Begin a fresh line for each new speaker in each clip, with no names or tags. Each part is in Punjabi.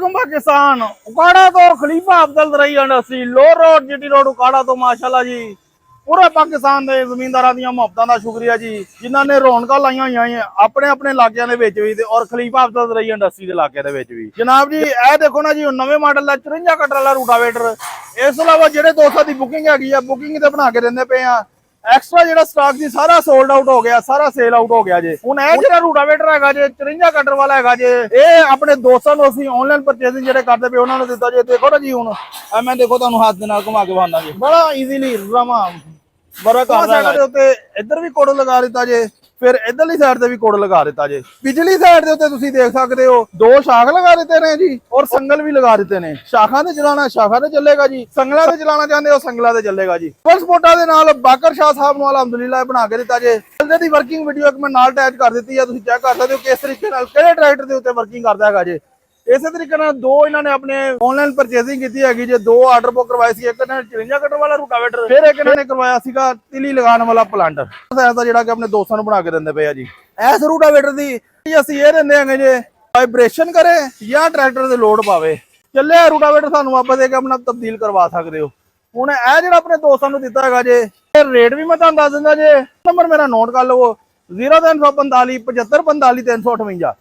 वालेकुम पाकिस्तान। उकाड़ा तो खलीफा अफजल रही इंडस्ट्री लो रोड जीटी रोड उकाड़ा तो माशाल्लाह जी पूरे पाकिस्तान के जमींदारां दी मुहब्बतां दा शुक्रिया जी जिन्हां ने रौनकां लाईयां होईयां अपने अपने इलाकिਆਂ ਦੇ ਵਿੱਚ ਵੀ ਤੇ और खलीफा अफजल रही इंडस्ट्री ਦੇ ਇਲਾਕੇ ਦੇ ਵਿੱਚ ਵੀ। जनाब जी ਇਹ देखो ना जी नवे मॉडल ਦਾ 54 कटर वाला रूटावेटर इस ਤੋਂ ਇਲਾਵਾ ਜਿਹੜੇ 200 ਦੀ ਬੁਕਿੰਗ ਹੈਗੀ ਆ ਬੁਕਿੰਗ ਤੇ ਬਣਾ ਕੇ ਦਿੰਦੇ ਪਏ ਆ। एक्स्ट्रा ਜਿਹੜਾ ਸਟਾਕ ਸੀ ਸਾਰਾ ਸੋਲਡ ਆਊਟ ਹੋ ਗਿਆ ਸਾਰਾ ਸੇਲ ਆਊਟ ਹੋ ਗਿਆ ਜੇ। ਹੁਣ ਇਹ ਜਿਹੜਾ ਰੂਟਾਵੇਟਰ ਹੈਗਾ ਜੇ 54 ਕਟਰ ਵਾਲਾ ਹੈਗਾ ਜੇ ਇਹ ਆਪਣੇ ਦੋਸਤਾਂ ਨੂੰ ਅਸੀਂ ਆਨਲਾਈਨ ਪਰਚੇਸਿੰਗ ਜਿਹੜੇ ਕਰਦੇ ਪਏ ਉਹਨਾਂ ਨੂੰ ਦਿੱਤਾ ਜੇ। ਦੇਖੋ ਨਾ ਜੀ ਹੁਣ ਮੈਂ ਦੇਖੋ ਤੁਹਾਨੂੰ ਹੱਥ ਦੇ ਨਾਲ ਘੁਮਾ ਕੇ ਦਿਖਾਉਣਾ ਜੀ ਬੜਾ ਈਜ਼ੀਲੀ ਰਵਾ ਬੜਾ ਕਰਦਾ ਹੈ। ਉੱਤੇ ਇੱਧਰ ਵੀ ਕੋਡ ਲਗਾ ਦਿੱਤਾ ਜੇ ਫਿਰ ਇਧਰਲੀ ਸਾਈਡ ਤੇ ਵੀ ਕੋਡ ਲਗਾ ਦਿੱਤਾ ਜੇ। ਪਿਛਲੀ ਸਾਈਡ ਦੇ ਉੱਤੇ ਤੁਸੀਂ ਦੇਖ ਸਕਦੇ ਹੋ ਦੋ ਸ਼ਾਖ ਲਗਾ ਦਿੱਤੇ ਨੇ ਜੀ ਔਰ ਸੰਗਲ ਵੀ ਲਗਾ ਦਿੱਤੇ ਨੇ। ਸ਼ਾਖਾਂ ਤੇ ਚਲਾਣਾ ਸ਼ਾਖਾਂ ਤੇ ਚੱਲੇਗਾ ਜੀ ਸੰਗਲਾਂ ਤੇ ਚਲਾਣਾ ਚਾਹੁੰਦੇ ਹੋ ਸੰਗਲਾਂ ਤੇ ਚੱਲੇਗਾ ਜੀ। ਫੁੱਲ ਸਪੋਰਟਾਂ ਦੇ ਨਾਲ ਬਾਕਰ ਸ਼ਾਹ ਸਾਹਿਬ ਨੂੰ ਅਲਹਮਦੁਲਿਲਾ ਬਣਾ ਕੇ ਦਿੱਤਾ ਜੇ। ਇਹਦੀ ਵਰਕਿੰਗ ਵੀਡੀਓ ਇੱਕ ਮੈਂ ਨਾਲ ਅਟੈਚ ਕਰ ਦਿੱਤੀ ਹੈ ਤੁਸੀਂ ਚੈੱਕ ਕਰ ਸਕਦੇ ਹੋ ਕਿਸ ਤਰੀਕੇ ਨਾਲ ਕਿਹੜੇ ਟਰੈਕਟਰ ਦੇ ਉੱਤੇ ਵਰਕਿੰਗ ਕਰਦਾ ਹੈਗਾ ਜੇ। ਇਸੇ ਤਰੀਕੇ ਨਾਲ ਦੋ ਇਹਨਾਂ ਨੇ ਆਪਣੇ ਆਨਲਾਈਨ ਪਰਚੇਸਿੰਗ ਕੀਤੀ ਹੈਗੀ ਜੇ। ਦੋ ਆਰਡਰ ਬੁੱਕ ਕਰਵਾਏ ਸੀ ਇੱਕ ਇਹਨਾਂ ਨੇ 54 ਕਟਰ ਵਾਲਾ ਰੂਟਾਵੇਟਰ ਫਿਰ ਇੱਕ ਇਹਨਾਂ ਨੇ ਕਰਵਾਇਆ ਸੀਗਾ ਤਿਲੀ ਲਗਾਉਣ ਵਾਲਾ ਪਲਾਂਟਰ ਦਾ ਜਿਹੜਾ ਕਿ ਆਪਣੇ ਦੋਸਤਾਂ ਨੂੰ ਬਣਾ ਕੇ ਦਿੰਦੇ ਪਏ ਆ ਜੀ। ਇਸ ਰੂਟਾਵੇਟਰ ਦੀ ਅਸੀਂ ਇਹ ਦਿੰਦੇ ਆਂਗੇ ਜੇ ਵਾਈਬ੍ਰੇਸ਼ਨ ਕਰੇ ਜਾਂ ਟਰੈਕਟਰ ਦੇ ਲੋਡ ਪਾਵੇ ਚੱਲੇ ਰੂਟਾਵੇਟਰ ਸਾਨੂੰ ਆਪਾਂ ਦੇ ਕੇ ਆਪਣਾ ਤਬਦੀਲ ਕਰਵਾ ਸਕਦੇ ਹੋ। ਹੁਣ ਇਹ ਜਿਹੜਾ ਆਪਣੇ ਦੋਸਤਾਂ ਨੂੰ ਦਿੱਤਾ ਹੈਗਾ ਜੇ ਰੇਟ ਵੀ ਮੈਂ ਤੁਹਾਨੂੰ ਦੱਸ ਦਿੰਦਾ ਜੇ। ਨੰਬਰ ਮੇਰਾ ਨੋਟ ਕਰ ਲਵੋ 0345 7545 358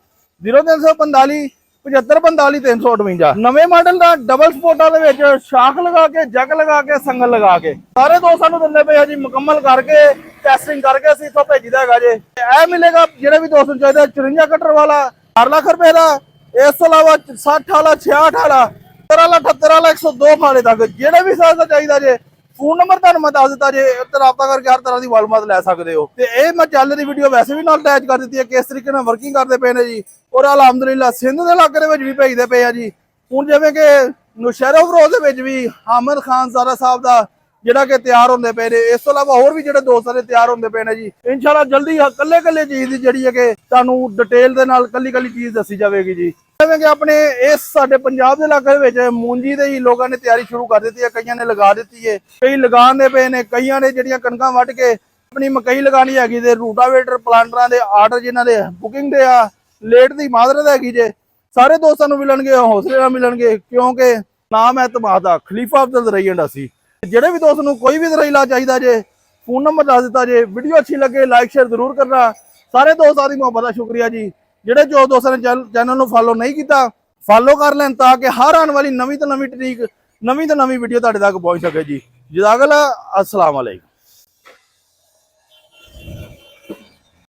0345 7545 358 ਨਵੇਂ ਮਾਡਲ ਦਾ ਡਬਲ ਸਪੋਰਟਾਂ ਦੇ ਵਿੱਚ ਸ਼ਾਖ ਲਗਾ ਕੇ ਜੱਗ ਲਗਾ ਕੇ ਸੰਗਲ ਲਗਾ ਕੇ ਸਾਰੇ ਦੋਸਤਾਂ ਨੂੰ ਦਿੰਦੇ ਪਏ ਆ ਜੀ। ਮੁਕੰਮਲ ਕਰਕੇ ਟੈਸਟਿੰਗ ਕਰਕੇ ਅਸੀਂ ਇੱਥੋਂ ਭੇਜੀਦਾ ਹੈਗਾ ਜੇ। ਇਹ ਮਿਲੇਗਾ ਜਿਹੜੇ ਵੀ ਦੋਸਤ ਨੂੰ ਚਾਹੀਦਾ 54 ਕਟਰ ਵਾਲਾ 4 ਲੱਖ ਰੁਪਏ ਦਾ। ਇਸ ਤੋਂ ਇਲਾਵਾ 60 ਵਾਲਾ 66 ਵਾਲਾ 70 ਵਾਲਾ 78 ਵਾਲਾ 102 ਵਾਲੇ ਤੱਕ ਜਿਹੜੇ ਵੀ ਸਾਈਜ਼ ਦਾ ਚਾਹੀਦਾ ਜੇ। ਫੋਨ ਨੰਬਰ ਤੁਹਾਨੂੰ ਮੈਂ ਦੱਸ ਦਿੱਤਾ ਜੇ ਉੱਤੇ ਰਾਬਤਾ ਕਰਕੇ ਹਰ ਤਰ੍ਹਾਂ ਦੀ ਮਾਲੂਮਾਤ ਲੈ ਸਕਦੇ ਹੋ। ਤੇ ਇਹ ਮੈਂ ਚੱਲ ਦੀ ਵੀਡੀਓ ਵੈਸੇ ਵੀ ਨਾਲ ਅਟੈਚ ਕਰ ਦਿੱਤੀ ਹੈ ਕਿਸ ਤਰੀਕੇ ਨਾਲ ਵਰਕਿੰਗ ਕਰਦੇ ਪਏ ਨੇ ਜੀ। ਔਰ ਅਲਹਮਦੁਲਿਲਾ ਸਿੰਧ ਦੇ ਇਲਾਕੇ ਦੇ ਵਿੱਚ ਵੀ ਭੇਜਦੇ ਪਏ ਆ ਜੀ। ਹੁਣ ਜਿਵੇਂ ਕਿ ਨੌਸ਼ਹਿਰਾ ਫਰੋਜ਼ ਦੇ ਵਿੱਚ ਵੀ ਹਾਮਦ ਖਾਨ ਜ਼ਾਰਾ ਸਾਹਿਬ ਦਾ ਜਿਹੜਾ ਕਿ ਤਿਆਰ ਹੁੰਦੇ ਪਏ ਨੇ। ਇਸ ਤੋਂ ਇਲਾਵਾ ਹੋਰ ਵੀ ਜਿਹੜੇ ਦੋਸਤਾਂ ਦੇ ਤਿਆਰ ਹੁੰਦੇ ਪਏ ਨੇ ਜੀ। ਇਨਸ਼ਾਅੱਲਾ ਜਲਦੀ ਕੱਲੇ ਚੀਜ਼ ਦੀ ਜਿਹੜੀ ਹੈ ਕਿ ਤੁਹਾਨੂੰ ਡਿਟੇਲ ਦੇ ਨਾਲ ਕੱਲੀ ਚੀਜ਼ ਦੱਸੀ ਜਾਵੇਗੀ ਜੀ। ਜਿਵੇਂ ਕਿ ਆਪਣੇ ਇਸ ਸਾਡੇ ਪੰਜਾਬ ਦੇ ਇਲਾਕੇ ਵਿੱਚ ਮੂੰਜੀ ਦੇ ਹੀ ਲੋਕਾਂ ਨੇ ਤਿਆਰੀ ਸ਼ੁਰੂ ਕਰ ਦਿੱਤੀ ਹੈ। ਕਈਆਂ ਨੇ ਲਗਾ ਦਿੱਤੀ ਹੈ ਕਈ ਲਗਾਉਂਦੇ ਪਏ ਨੇ ਕਈਆਂ ਨੇ ਜਿਹੜੀਆਂ ਕਣਕਾਂ ਵੱਢ ਕੇ ਆਪਣੀ ਮਕਈ ਲਗਾਣੀ ਹੈਗੀ ਤੇ ਰੂਟਾਵੇਟਰ ਪਲਾਂਟਰਾਂ ਦੇ ਆਰਡਰ ਜਿਨ੍ਹਾਂ ਦੇ ਬੁਕਿੰਗ ਦੇ ਆ ਲੇਟ ਦੀ ਮਾਦਰਤ ਹੈਗੀ ਜੇ। ਸਾਰੇ ਦੋਸਤਾਂ ਨੂੰ ਮਿਲਣਗੇ ਹੌਸਲੇ ਨਾਲ ਮਿਲਣਗੇ ਕਿਉਂਕਿ ਨਾਮ ਹੈ ਇਤਮਾਦ ਦਾ ਖਲੀਫਾ ਅਫਜ਼ਲ ਰਈ ਇੰਡਸਟਰੀ। ਜਿਹੜੇ ਵੀ ਦੋਸਤ ਨੂੰ ਕੋਈ ਵੀ ਜ਼ਰਾਈਲਾ ਚਾਹੀਦਾ ਜੇ ਫੋਨ ਨੰਬਰ ਦੱਸ ਦਿੱਤਾ ਜੇ। ਵੀਡੀਓ ਅੱਛੀ ਲੱਗੇ ਲਾਈਕ ਸ਼ੇਅਰ ਜ਼ਰੂਰ ਕਰਨਾ। ਸਾਰੇ ਦੋਸਤਾਂ ਦੀ ਮੁਹੱਬਤ ਦਾ ਸ਼ੁਕਰੀਆ ਜੀ। ਜਿਹੜੇ ਜੋ ਦੋਸਤਾਂ ਨੇ ਚੈਨਲ ਨੂੰ ਫੋਲੋ ਨਹੀਂ ਕੀਤਾ ਫੋਲੋ ਕਰ ਲੈਣ ਤਾਂ ਕਿ ਹਰ ਆਉਣ ਵਾਲੀ ਨਵੀਂ ਤੋਂ ਨਵੀਂ ਤਰੀਕ ਨਵੀਂ ਤੋਂ ਨਵੀਂ ਵੀਡੀਓ ਤੁਹਾਡੇ ਤੱਕ ਪਹੁੰਚ ਸਕੇ ਜੀ। ਜਜ਼ਾਕੱਲਾ। अस्सलाम वालेकुम।